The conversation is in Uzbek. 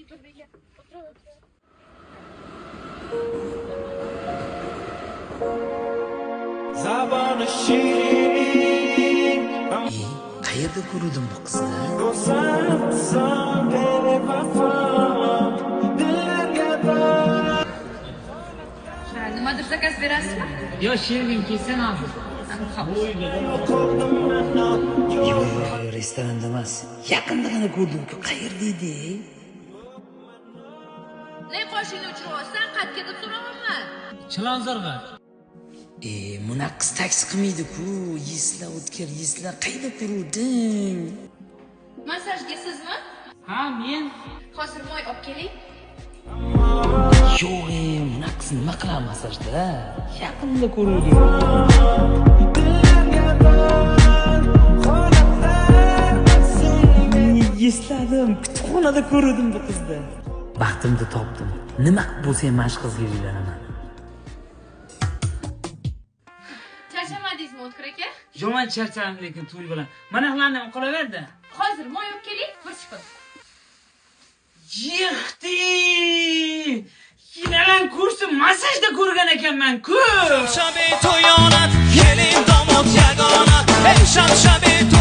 Otur beka. Otur. Zaboni shirin Qayerda ko'rdim bu qizni? Ko'rsatsan beni vafo dillarga bor. Nimadir zakaz berasizmi? Yo, Shervin kelsan hozir. Yo'q, restoranda emas. Yaqindagina ko'rdim-ku. Qayerda edi? Ne qoshingni o'chirib qatga deb so'ramanman. Chilonzorga. Buna qiz taksi qilmaydi-ku. Yeslar o'tkir, yeslar qayda ko'rding? Massajga sizmi? Ha, men. Hozir moy olib keling. Yo'q, buna qiz nima qiladi masajda? Yaqinda ko'rdim. Esladim, kutubxonada ko'rdim bu qizni. Baxtimni topdim. Nima bo'lsa ham mashq qizga uylanaman. Charchamadingizmi, O'tkir aka? Yomon charchadim lekin to'y bilan. Mana qilarni qolaverdi. Hozir moy olib keling, bir chiqib. Yixti! Yinalan kursim masajda ko'rgan ekanman-ku. شب تو یانت یلیم داماد یگانت ای شب تو